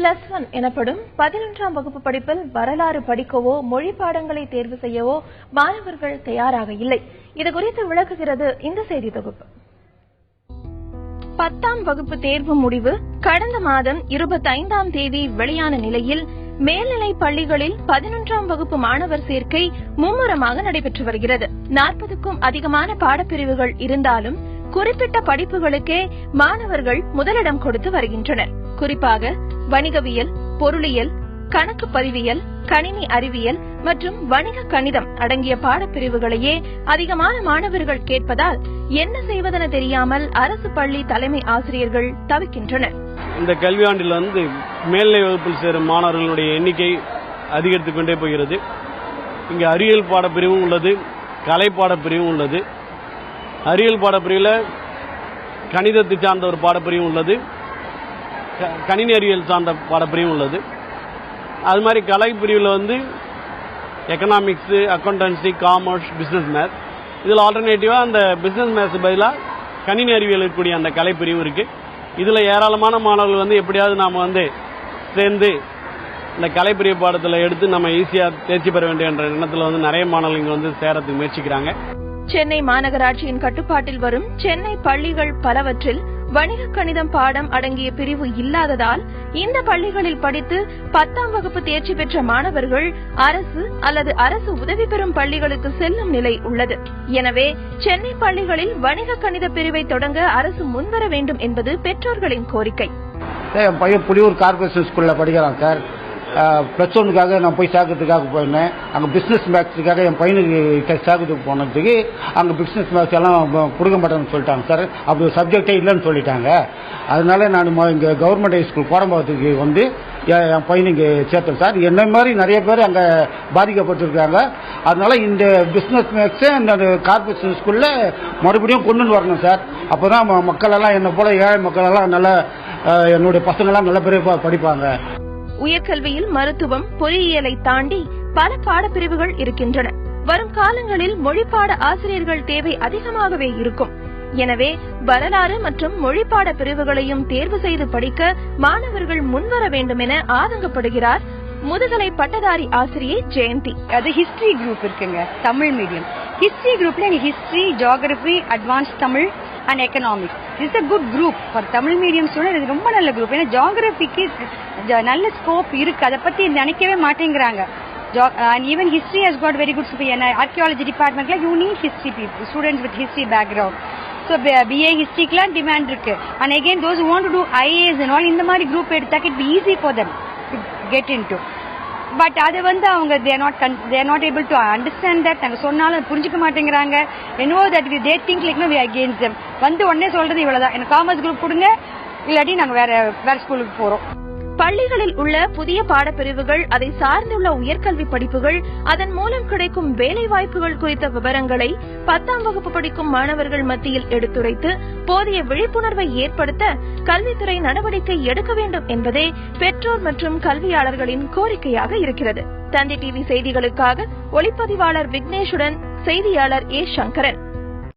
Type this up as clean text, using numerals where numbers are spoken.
+1 எனப்படும் 11ஆம் வகுப்பு படிப்பில் வரலாறு படிக்கவோ மொழி பாடங்களை தேர்வு செய்யவோ மாணவர்கள் தயாராக இல்லை. இதுகுறித்து விளக்குகிறது இந்த செய்தி தொகுப்பு. 10ஆம் வகுப்பு தேர்வு முடிவு கடந்த மாதம் 25ஆம் தேதி வெளியான நிலையில் மேல்நிலை பள்ளிகளில் 11ஆம் வகுப்பு மாணவர் சேர்க்கை மும்முரமாக நடைபெற்று வருகிறது. 40க்கும் அதிகமான பாடப்பிரிவுகள் இருந்தாலும் குறிப்பிட்ட படிப்புகளுக்கே மாணவர்கள் முதலிடம் கொடுத்து வருகின்றனர். குறிப்பாக வணிகவியல், பொருளியல், கணக்கு பதிவியல், கணினி அறிவியல் மற்றும் வணிக கணிதம் அடங்கிய பாடப்பிரிவுகளையே அதிகமான மாணவர்கள் கேட்பதால் என்ன செய்வதென தெரியாமல் அரசு பள்ளி தலைமை ஆசிரியர்கள் தவிக்கின்றனர். இந்த கல்வியாண்டில் மேல்நிலை வகுப்பில் சேரும் மாணவர்களுடைய எண்ணிக்கை அதிகரித்துக் கொண்டே போகிறது. இங்கு அறிவியல் பாடப்பிரிவும் உள்ளது, கலை பாடப்பிரிவும் உள்ளது. அறிவியல் பாடப்பிரிவில் கணிதத்தை சார்ந்த ஒரு பாடப்பிரிவும் உள்ளது, கணினி அறிவியல் சார்ந்த பாடப்பிரிவும் உள்ளது. அது மாதிரி கலை பிரிவில் economics, accountancy, commerce, business maths. இதில் ஆல்டர்னேட்டிவா அந்த பிசினஸ் மேத்ஸ் பதிலாக கணினி அறிவியல் இருக்கக்கூடிய அந்த கலை பிரிவு இருக்கு. இதுல ஏராளமான மாணவர்கள் எப்படியாவது நாம சேர்ந்து இந்த கலைப்பிரிவு பாடத்தில் எடுத்து நம்ம ஈஸியா தேர்ச்சி பெற வேண்டிய எண்ணத்துல நிறைய மாணவர்கள் இங்க சேரத்துக்கு முயற்சிக்கிறாங்க. சென்னை மாநகராட்சியின் கட்டுப்பாட்டில் வரும் சென்னை பள்ளிகள் பலவற்றில் வணிக கணிதம் பாடம் அடங்கிய பிரிவு இல்லாததால் இந்த பள்ளிகளில் படித்து 10ஆம் வகுப்பு தேர்ச்சி பெற்ற மாணவர்கள் அரசு அல்லது அரசு உதவி பெறும் பள்ளிகளுக்கு செல்லும் நிலை உள்ளது. எனவே சென்னை பள்ளிகளில் வணிக கணித பிரிவை தொடங்க அரசு முன்வர வேண்டும் என்பது பெற்றோர்களின் கோரிக்கை. என் பையன் புலியூர் கார்பரேஷன் ஸ்கூல்ல படிக்கிறான் சார். +1க்காக நான் போய் சேர்க்கறதுக்காக போயிருந்தேன். அங்கே பிசினஸ் மேக்ஸுக்காக என் பையனுக்கு சேர்க்கறதுக்கு போனதுக்கு அங்கே பிசினஸ் மேக்ஸ் எல்லாம் கொடுக்க மாட்டேன்னு சொல்லிட்டாங்க சார். அப்படி சப்ஜெக்டே இல்லைன்னு சொல்லிட்டாங்க. அதனால நான் இங்கே கவர்மெண்ட் ஹை ஸ்கூல் கோடம்பாக்கத்துக்கு என் பையனை இங்கே சேர்த்தேன் சார். என்ன மாதிரி நிறைய பேர் அங்கே பாதிக்கப்பட்டிருக்காங்க. அதனால இந்த பிசினஸ் மேக்ஸை இந்த கார்பரேஷன் ஸ்கூல்ல மறுபடியும் கொண்டு வரணும் சார். அப்போதான் மக்கள் எல்லாம் என்ன போல ஏழை மக்கள் எல்லாம் நல்லா என்னுடைய பசங்கள்லாம் நல்ல பேர் படிப்பாங்க. உயர்கல்வியில் மருத்துவம், பொறியியலை தாண்டி பல பாடப்பிரிவுகள் இருக்கின்றன. வரும் காலங்களில் மொழிப்பாட ஆசிரியர்கள் தேவை அதிகமாகவே இருக்கும். எனவே வரலாறு மற்றும் மொழிப்பாட பிரிவுகளையும் தேர்வு செய்து படிக்க மாணவர்கள் முன்வர வேண்டும் என ஆதங்கப்படுகிறார் முதுகலை பட்டதாரி ஆசிரியை ஜெயந்தி. அது ஹிஸ்டரி குரூப் இருக்குங்க, தமிழ் மீடியம். ஹிஸ்டரி குரூப்ல history, geography, advance Tamil and economics. It's a good group for Tamil medium student. இது ரொம்ப நல்ல குரூப். ஏன்னா ஜியோகிராபிக்கு நல்ல ஸ்கோப் இருக்கு. அதை பத்தி நினைக்கவே மாட்டேங்கிறாங்க. And even history has got very good scope. Archaeology department you need history people, students with history background. So BA history க்குலாம் demand இருக்கு. And again those who want to do IAS and all இந்த மாதிரி group எடுத்தாக்க it be easy for them to get into. But அது அவங்க they are not able to understand that. நாங்க சொன்னாலும் புரிஞ்சுக்க மாட்டேங்கிறாங்க. that they think like no we are against them. உடனே சொல்றது இவ்வளவுதான், எனக்கு காமர்ஸ் குரூப் கொடுங்க, இல்லாட்டி நாங்க வேற ஸ்கூலுக்கு போறோம். பள்ளிகளில் உள்ள புதிய பாடப்பிரிவுகள், அதை சார்ந்துள்ள உயர்கல்வி படிப்புகள், அதன் மூலம் கிடைக்கும் வேலை வாய்ப்புகள் குறித்த விவரங்களை 10ஆம் வகுப்பு படிக்கும் மாணவர்கள் மத்தியில் எடுத்துரைத்து போதிய விழிப்புணர்வை ஏற்படுத்த கல்வித்துறை நடவடிக்கை எடுக்க வேண்டும் என்பதே பெற்றோர் மற்றும் கல்வியாளர்களின் கோரிக்கையாக இருக்கிறது. தந்தி டிவி செய்திகளுக்காக ஒளிப்பதிவாளர் விக்னேஷுடன் செய்தியாளர் ஏ. சங்கரன்.